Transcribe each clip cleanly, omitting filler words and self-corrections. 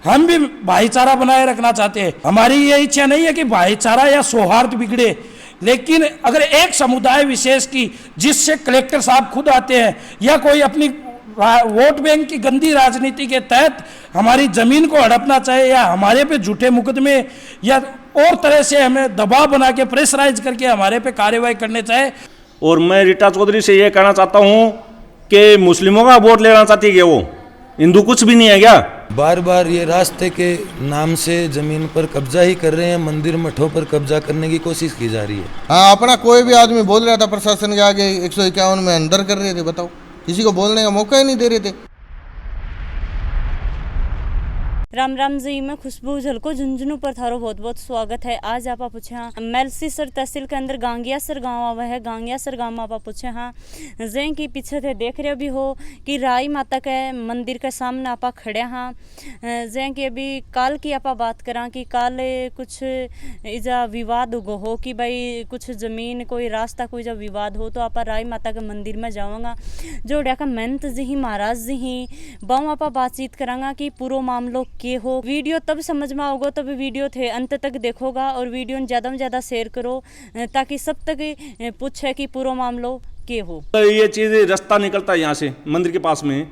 हम भी भाईचारा बनाए रखना चाहते हैं। हमारी ये इच्छा नहीं है कि भाईचारा या सौहार्द बिगड़े, लेकिन अगर एक समुदाय विशेष की जिससे कलेक्टर साहब खुद आते हैं या कोई अपनी वोट बैंक की गंदी राजनीति के तहत हमारी जमीन को हड़पना चाहे या हमारे पे झूठे मुकदमे या और तरह से हमें दबाव बना के प्रेशराइज करके हमारे पे कार्रवाई करने चाहे। और मैं रीटा चौधरी से ये कहना चाहता हूँ कि मुस्लिमों का वोट लेना चाहती है, वो हिंदू कुछ भी नहीं है क्या? बार बार ये रास्ते के नाम से जमीन पर कब्जा ही कर रहे हैं, मंदिर मठों पर कब्जा करने की कोशिश की जा रही है। हाँ, अपना कोई भी आदमी बोल रहा था प्रशासन के आगे 151 में अंदर कर रहे थे, बताओ किसी को बोलने का मौका ही नहीं दे रहे थे। राम राम जी, मैं खुशबू झलको झुंझुनू पर थारो बहुत बहुत स्वागत है। आज आप पूछे हाँ मेलसीसर तहसील के अंदर गांगियासर गांव आवा है। गांगियासर गांव में आप पूछे हाँ जें की पीछे थे देख रहे भी हो कि राई माता के मंदिर के सामने आप खड़े हाँ। जें की अभी काल की आप बात करा कि काल कुछ इजा विवाद उगो हो कि भाई कुछ जमीन कोई रास्ता कोई जब विवाद हो तो आप राई माता के मंदिर में जाऊँगा। जो डाका महंत जी ही महाराज जी ही बाऊ आप बातचीत करांगा कि पूरा मामलो के हो। वीडियो तब समझ में आओगे तब वीडियो थे अंत तक देखोगा और वीडियो ज़्यादा में ज़्यादा शेयर करो ताकि सब तक पूछे कि पूरा मामलो के हो। तो ये चीज रास्ता निकलता है यहाँ से मंदिर के पास में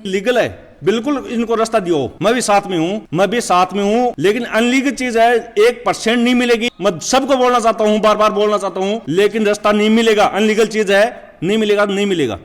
लीगल है, बिल्कुल इनको रास्ता दियो। मैं भी साथ में हूँ, लेकिन अनलीगल चीज है 1% नहीं मिलेगी। मैं सबको बोलना चाहता हूँ, बार बार बोलना चाहता हूँ, लेकिन रास्ता नहीं मिलेगा। अनलीगल चीज है, नहीं मिलेगा।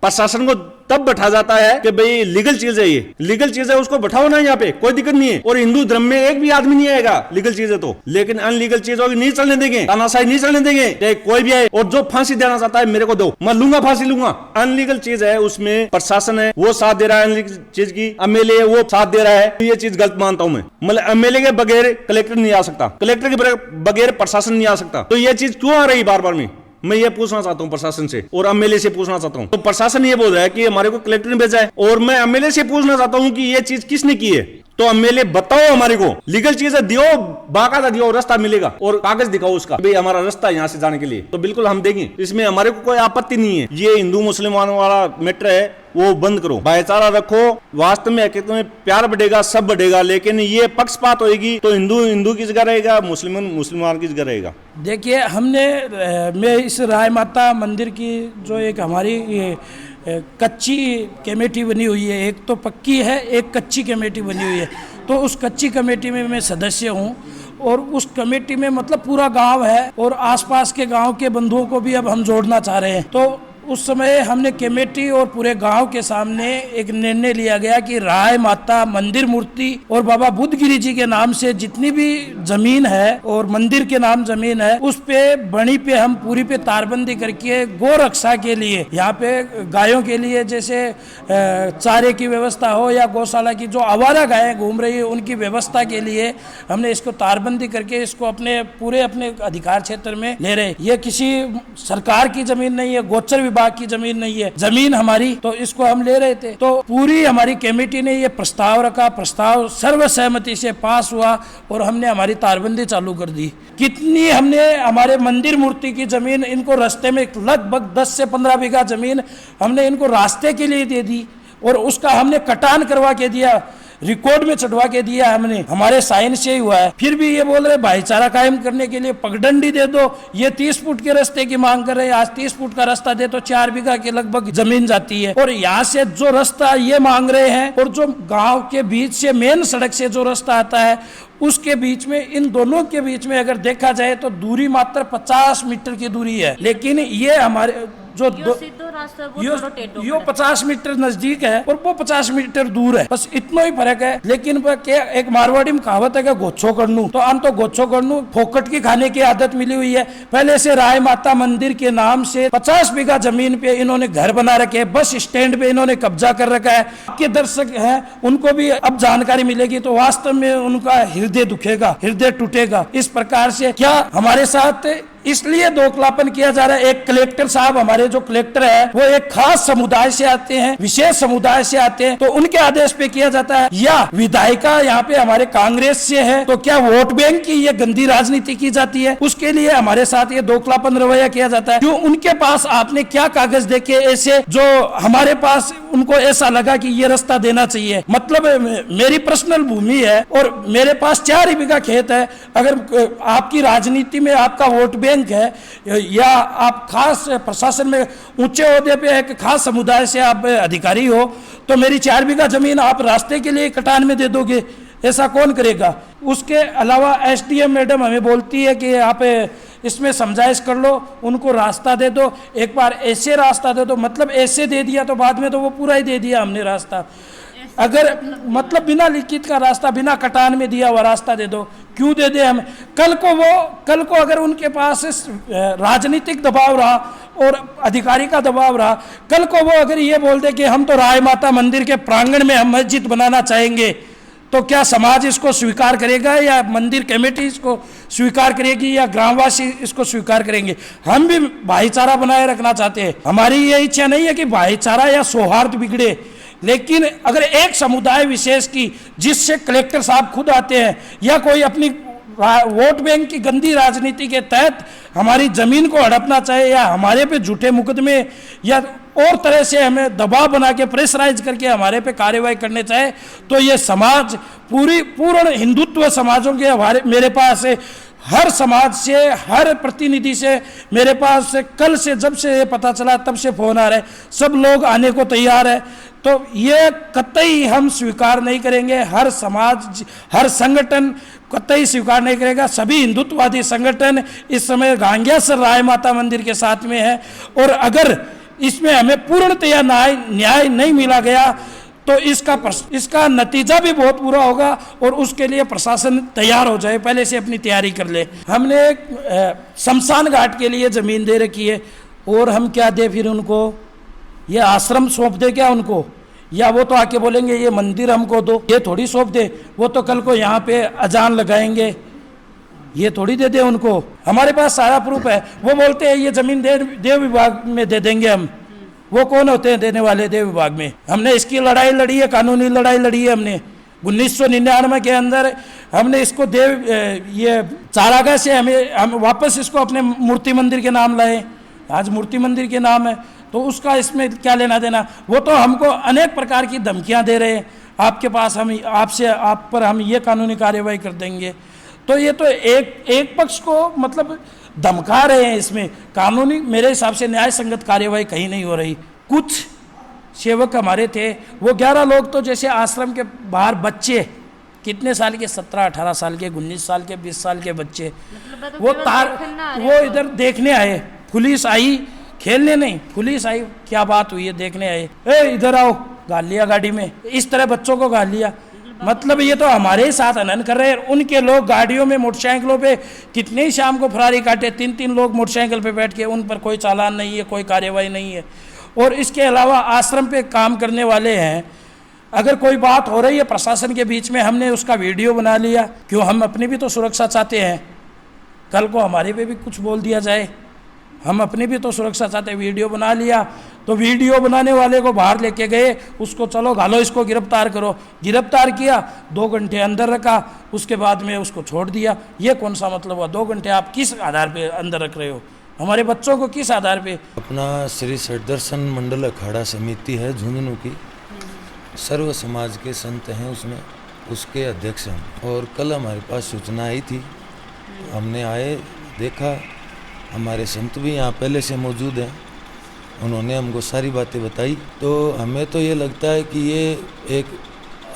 प्रशासन को तब बैठा जाता है कि भाई लीगल चीज है, ये लीगल चीज है, उसको बैठाओ ना, यहाँ पे कोई दिक्कत नहीं है। और हिंदू धर्म में एक भी आदमी नहीं आएगा लीगल चीज है तो, लेकिन अनलीगल चीज होगी नहीं चलने देंगे, तानाशाही नहीं चलने देंगे, चाहे कोई भी आए। और जो फांसी देना चाहता है मेरे को दो, मैं लूंगा, फांसी लूंगा। अनलीगल चीज है, उसमें प्रशासन है वो साथ दे रहा है, अनलीगल चीज की एमएलए वो साथ दे रहा है। ये चीज गलत मानता हूं मैं। मतलब एमएलए के बगैर कलेक्टर नहीं आ सकता, कलेक्टर के बगैर प्रशासन नहीं आ सकता। तो ये चीज क्यों आ रही बार बार में, मैं ये पूछना चाहता हूँ प्रशासन से और एमएलए से पूछना चाहता हूँ। तो प्रशासन ये बोल रहा है कि हमारे को कलेक्टर ने भेजा है, और मैं एमएलए से पूछना चाहता हूँ कि ये चीज किसने की है। तो एमएलए बताओ हमारे को, लीगल चीज दियो, बाकायदा दियो, रास्ता मिलेगा और कागज दिखाओ उसका, भाई हमारा रास्ता है यहाँ से जाने के लिए, तो बिल्कुल हम देंगे। इसमें हमारे को कोई आपत्ति नहीं है। ये हिंदू मुसलमानों वाला मैटर है, वो बंद करो, भाईचारा रखो। वास्तव में कहते हैं प्यार बढ़ेगा, सब बढ़ेगा, लेकिन ये पक्षपात होगी तो हिंदू की जगह रहेगा, मुसलमान की जगह रहेगा। देखिए, मैं इस राय माता मंदिर की जो एक हमारी कच्ची कमेटी बनी हुई है, एक तो पक्की है, एक कच्ची कमेटी बनी हुई है। तो उस कच्ची कमेटी में मैं सदस्य हूँ और उस कमेटी में मतलब पूरा गांव है और आसपास के गांव के बंधुओं को भी अब हम जोड़ना चाह रहे हैं। तो उस समय हमने कमेटी और पूरे गांव के सामने एक निर्णय लिया गया कि राय माता मंदिर मूर्ति और बाबा बुद्धगिरी जी के नाम से जितनी भी जमीन है और मंदिर के नाम जमीन है, उस पे बणी पे हम पूरी पे तारबंदी करके गौ रक्षा के लिए, यहाँ पे गायों के लिए जैसे चारे की व्यवस्था हो या गौशाला की जो आवारा गायें घूम रही है उनकी व्यवस्था के लिए हमने इसको तारबंदी करके इसको अपने अधिकार क्षेत्र में ले रहे। ये किसी सरकार की जमीन नहीं है, गोचर विभाग की जमीन नहीं है, जमीन हमारी, तो इसको हम ले रहे थे। तो पूरी हमारी कमेटी ने ये प्रस्ताव रखा, प्रस्ताव सर्वसहमति से पास हुआ और हमने हमारी तारबंदी चालू कर दी। कितनी हमने हमारे मंदिर मूर्ति की जमीन इनको रास्ते में लगभग 10 से 15 बीघा जमीन हमने इनको रास्ते के लिए दे दी और उसका हमने कटान करवा के दिया, रिकॉर्ड में चढ़वा के दिया हमने, हमारे साइन से ही हुआ है। फिर भी ये बोल रहे भाईचारा कायम करने के लिए पगडंडी दे दो। ये 30 फुट के रास्ते की मांग कर रहे हैं। आज 30 फुट का रास्ता दे तो 4 बीघा के लगभग जमीन जाती है। और यहाँ से जो रास्ता ये मांग रहे हैं और जो गांव के बीच से मेन सड़क से जो रास्ता आता है उसके बीच में, इन दोनों के बीच में अगर देखा जाए तो दूरी मात्र 50 मीटर की दूरी है। लेकिन ये हमारे जो यो 50 मीटर नजदीक है और वो 50 मीटर दूर है, बस इतना ही फर्क है। लेकिन एक मारवाड़ी में कहावत है कि गोच्छो करनू, तो हम तो गोच्छो करनू फोकट की खाने की आदत मिली हुई है। पहले से राय माता मंदिर के नाम से 50 बीघा जमीन पे इन्होंने घर बना रखे है, बस स्टैंड पे इन्होंने कब्जा कर रखा है। के दर्शक हैं उनको भी अब जानकारी मिलेगी तो वास्तव में उनका हृदय दुखेगा, हृदय टूटेगा। इस प्रकार से क्या हमारे साथ इसलिए दोगलापन किया जा रहा है। एक कलेक्टर साहब, हमारे जो कलेक्टर है वो एक खास समुदाय से आते हैं, विशेष समुदाय से आते हैं, तो उनके आदेश पे किया जाता है, या विधायिका यहाँ पे हमारे कांग्रेस से है तो क्या वोट बैंक की ये गंदी राजनीति की जाती है, उसके लिए हमारे साथ ये दोखलापन रवैया किया जाता है। क्यों उनके पास आपने क्या कागज देखे ऐसे जो हमारे पास उनको ऐसा लगा कि ये रास्ता देना चाहिए। मतलब मेरी पर्सनल भूमि है और मेरे पास 4 बीघा खेत है, अगर आपकी राजनीति में आपका वोट बैंक है या आप खास प्रशासन में ऊंचे ओहदे पे एक खास समुदाय से आप अधिकारी हो, तो मेरी 4 बीघा जमीन आप रास्ते के लिए कटान में दे दोगे, ऐसा कौन करेगा। उसके अलावा एसडीएम मैडम हमें बोलती है कि आप इसमें समझाइश कर लो, उनको रास्ता दे दो, एक बार ऐसे रास्ता दे दो, मतलब ऐसे दे दिया तो बाद में तो वो पूरा ही दे दिया हमने रास्ता। अगर मतलब बिना लिखित का रास्ता, बिना कटान में दिया हुआ रास्ता दे दो, क्यों दे दे हमें। कल को अगर उनके पास राजनीतिक दबाव रहा और अधिकारी का दबाव रहा, कल को वो अगर ये बोल दे कि हम तो राय माता मंदिर के प्रांगण में हम मस्जिद बनाना चाहेंगे, तो क्या समाज इसको स्वीकार करेगा या मंदिर कमेटी इसको स्वीकार करेगी या ग्रामवासी इसको स्वीकार करेंगे। हम भी भाईचारा बनाए रखना चाहते हैं, हमारी ये इच्छा नहीं है कि भाईचारा या सौहार्द बिगड़े, लेकिन अगर एक समुदाय विशेष की जिससे कलेक्टर साहब खुद आते हैं या कोई अपनी वोट बैंक की गंदी राजनीति के तहत हमारी जमीन को हड़पना चाहे या हमारे पे झूठे मुकदमे या और तरह से हमें दबाव बना के प्रेशराइज करके हमारे पे कार्रवाई करने चाहे, तो ये समाज पूर्ण हिंदुत्व समाजों के मेरे पास हर समाज से, हर प्रतिनिधि से मेरे पास से कल से जब से ये पता चला तब से फोन आ रहे, सब लोग आने को तैयार है। तो ये कतई हम स्वीकार नहीं करेंगे, हर समाज, हर संगठन कतई स्वीकार नहीं करेगा। सभी हिंदुत्ववादी संगठन इस समय गांगियासर राय माता मंदिर के साथ में है, और अगर इसमें हमें पूर्णतया न्याय नहीं मिला गया तो इसका नतीजा भी बहुत बुरा होगा और उसके लिए प्रशासन तैयार हो जाए, पहले से अपनी तैयारी कर ले। हमने शमशान घाट के लिए ज़मीन दे रखी है, और हम क्या दे फिर उनको, ये आश्रम सौंप दे क्या उनको, या वो तो आके बोलेंगे ये मंदिर हमको दो, ये थोड़ी सौंप दे। वो तो कल को यहाँ पे अजान लगाएंगे, ये थोड़ी दे दे उनको। हमारे पास सारा प्रूफ है। वो बोलते हैं ये ज़मीन देव विभाग में दे देंगे हम, वो कौन होते हैं देने वाले देव विभाग में। हमने इसकी लड़ाई लड़ी है, कानूनी लड़ाई लड़ी है हमने 1999 के अंदर। हमने इसको ये चारागाह से हम वापस इसको अपने मूर्ति मंदिर के नाम लाए, आज मूर्ति मंदिर के नाम है, तो उसका इसमें क्या लेना देना। वो तो हमको अनेक प्रकार की धमकियां दे रहे हैं, आपके पास हम आप पर हम ये कानूनी कार्यवाही कर देंगे। तो ये तो एक पक्ष को मतलब धमका रहे हैं, इसमें कानूनी मेरे हिसाब से न्याय संगत कार्यवाही कहीं नहीं हो रही। कुछ सेवक हमारे थे, वो 11 लोग तो जैसे आश्रम के बाहर बच्चे, कितने साल के, 17-18 साल के, 19 साल के, 20 साल के बच्चे, वो इधर देखने आए। पुलिस आई, खेलने नहीं, पुलिस आई, क्या बात हुई है देखने आए, इधर आओ, गाल लिया गाड़ी में, इस तरह बच्चों को गाल लिया। मतलब ये तो हमारे ही साथ अनन कर रहे हैं। उनके लोग गाड़ियों में, मोटरसाइकिलों पे कितने ही शाम को फरारी काटे, 3-3 लोग मोटरसाइकिल पे बैठ के, उन पर कोई चालान नहीं है, कोई कार्यवाही नहीं है। और इसके अलावा आश्रम पे काम करने वाले हैं, अगर कोई बात हो रही है प्रशासन के बीच में, हमने उसका वीडियो बना लिया, क्यों, हम अपनी भी तो सुरक्षा चाहते हैं, कल को हमारे पे भी कुछ बोल दिया जाए, हम अपनी भी तो सुरक्षा चाहते हैं। वीडियो बना लिया, तो वीडियो बनाने वाले को बाहर लेके गए, उसको चलो घालो, इसको गिरफ्तार करो, गिरफ्तार किया, 2 घंटे अंदर रखा, उसके बाद में उसको छोड़ दिया। ये कौन सा मतलब हुआ? 2 घंटे आप किस आधार पे अंदर रख रहे हो हमारे बच्चों को, किस आधार पे? अपना श्री सदर्शन मंडल अखाड़ा समिति है झुंझुनू की, सर्व समाज के संत हैं उसमें, उसके अध्यक्ष हैं। और कल हमारे पास सूचना आई थी, हमने आए, देखा, हमारे संत भी यहाँ पहले से मौजूद हैं, उन्होंने हमको सारी बातें बताई। तो हमें तो ये लगता है कि ये एक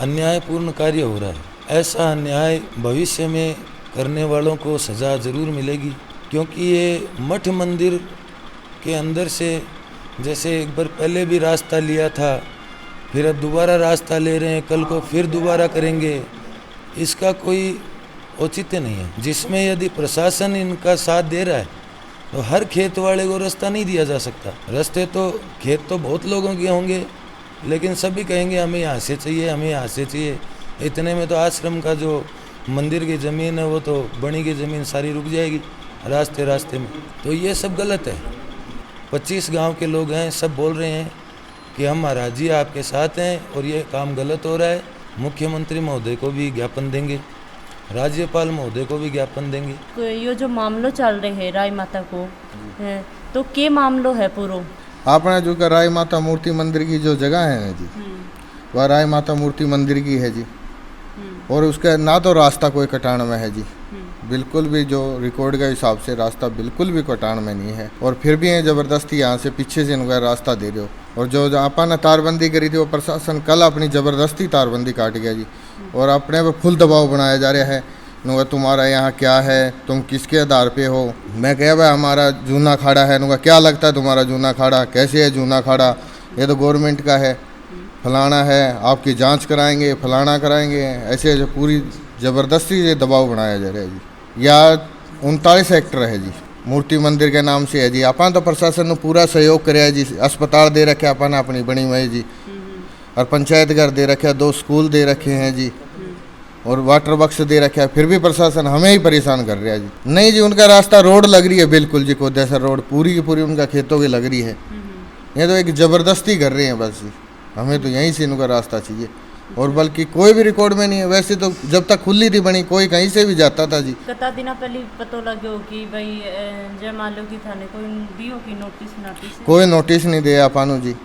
अन्यायपूर्ण कार्य हो रहा है। ऐसा अन्याय भविष्य में करने वालों को सज़ा ज़रूर मिलेगी, क्योंकि ये मठ मंदिर के अंदर से जैसे एक बार पहले भी रास्ता लिया था, फिर अब दोबारा रास्ता ले रहे हैं, कल को फिर दोबारा करेंगे, इसका कोई औचित्य नहीं है। जिसमें यदि प्रशासन इनका साथ दे रहा है तो हर खेत वाले को रास्ता नहीं दिया जा सकता। रास्ते तो खेत तो बहुत लोगों के होंगे, लेकिन सभी कहेंगे हमें यहाँ से चाहिए, हमें यहाँ से चाहिए। इतने में तो आश्रम का जो मंदिर की ज़मीन है वो तो बनी की ज़मीन सारी रुक जाएगी रास्ते में। तो ये सब गलत है। 25 गांव के लोग हैं, सब बोल रहे हैं कि हम महाराज जी आपके साथ हैं और ये काम गलत हो रहा है। मुख्यमंत्री महोदय को भी ज्ञापन देंगे, राज्यपाल महोदय को भी ज्ञापन देंगे। ये जो मामलो चल रहे है राय माता को तो के मामलो है पूरो आपने जो कर राय माता मूर्ति मंदिर की जो जगह है ना जी, वह राय माता मूर्ति मंदिर की है जी। और उसका ना तो रास्ता कोई कटान में है जी, बिल्कुल भी जो रिकॉर्ड के हिसाब से रास्ता बिल्कुल भी कटान में नहीं है। और फिर भी ये ज़बरदस्ती यहाँ से पीछे से इनका रास्ता दे रहे हो। और जो अपन ने तारबंदी करी थी वो प्रशासन कल अपनी ज़बरदस्ती तारबंदी काट गया जी। और अपने पे फुल दबाव बनाया जा रहा है, नुका तुम्हारा यहाँ क्या है, तुम किसके आधार पे हो। मैं कह भाई हमारा जूना खाड़ा है, नुका क्या लगता है तुम्हारा जूना खाड़ा, कैसे है जूना खाड़ा, ये तो गवर्नमेंट का है, फलाना है, आपकी जांच कराएंगे, फलाना कराएंगे, ऐसे जो पूरी ज़बरदस्ती से दबाव बनाया जा रहा है जी। या 39 हेक्टर है जी, मूर्ति मंदिर के नाम से है जी। अपन तो प्रशासन ने पूरा सहयोग कराया है जी, अस्पताल दे रखे अपन अपनी बनी हुई जी, और पंचायत घर दे रखे, 2 स्कूल दे रखे हैं जी, और वाटर बक्स दे रखा है। फिर भी प्रशासन हमें ही परेशान कर रहा है जी। नहीं जी, उनका रास्ता रोड लग रही है बिल्कुल जी, कोदेसर रोड पूरी की पूरी उनका खेतों की लग रही है। ये तो एक ज़बरदस्ती कर रहे हैं बस जी, हमें तो यहीं से इनका रास्ता चाहिए। और बल्कि कोई भी रिकॉर्ड में नहीं है, वैसे तो जब तक खुली थी बनी कोई कहीं से भी जाता था जी। कता दिना पहले पता लगे कि भाई जय मालो की थाने कोई दियो की नोटिस कोई नोटिस नहीं दिया अपानु जी।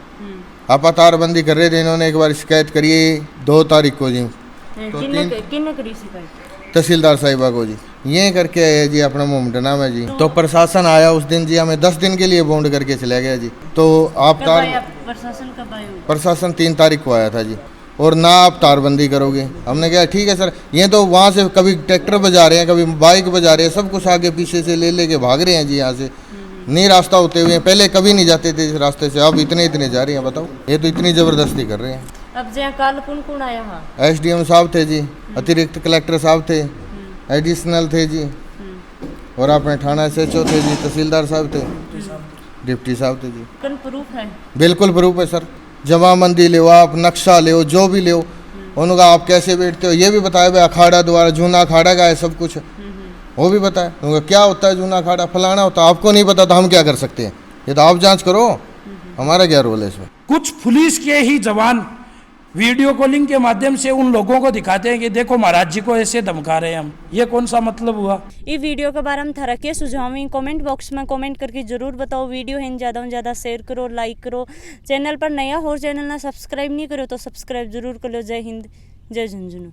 आपा तारबंदी कर रहे थे, इन्होंने एक बार शिकायत करी 2 तारीख को जी, किन्ने करी शिकायत तहसीलदार साहिबा को जी। ये करके आए जी अपना मोमडना में जी। तो प्रशासन आया उस दिन जी, हमें 10 दिन के लिए बॉन्ड करके चला गया जी। तो आप प्रशासन कब आया? प्रशासन 3 तारीख को आया था जी। और ना आप तारबंदी करोगे, हमने कहा ठीक है सर। ये तो वहाँ से कभी ट्रैक्टर बजा रहे हैं, कभी बाइक बजा रहे हैं, सब कुछ आगे पीछे से ले लेके भाग रहे हैं जी। यहाँ से नहीं रास्ता होते हुए, पहले कभी नहीं जाते थे इस रास्ते से, अब इतने जा रहे हैं। बताओ, ये तो इतनी ज़बरदस्ती कर रहे हैं। अब जहाँ कल कौन आया है? SDM साहब थे जी, अतिरिक्त कलेक्टर साहब थे, एडिशनल थे जी, और अपने थाना SHO थे जी, तहसीलदार साहब थे, डिप्टी साहब थे जी। कन प्रूफ है? बिल्कुल प्रूफ है सर। जमाबंदी ले, आप नक्शा ले, जो भी ले, उनका आप कैसे बैठते हो ये भी बताया भाई। अखाड़ा द्वारा जूना अखाड़ा का है सब कुछ, वो भी बताया। उनका क्या होता है जूना अखाड़ा, फलाना होता है। आपको नहीं पता तो हम क्या कर सकते हैं? ये तो आप जांच करो, हमारा क्या रोल है इसमें। कुछ पुलिस के ही जवान वीडियो कॉलिंग के माध्यम से उन लोगों को दिखाते हैं कि देखो महाराज जी को ऐसे धमका रहे हैं हम। ये कौन सा मतलब हुआ? ये वीडियो के बारे में थारा के सुझाव कमेंट बॉक्स में कमेंट करके जरूर बताओ। वीडियो है ज़्यादा से ज़्यादा शेयर करो, लाइक करो। चैनल पर नया हो, चैनल ना सब्सक्राइब नहीं करो तो सब्सक्राइब जरूर कर लो। जय हिंद, जय झुंझुनू।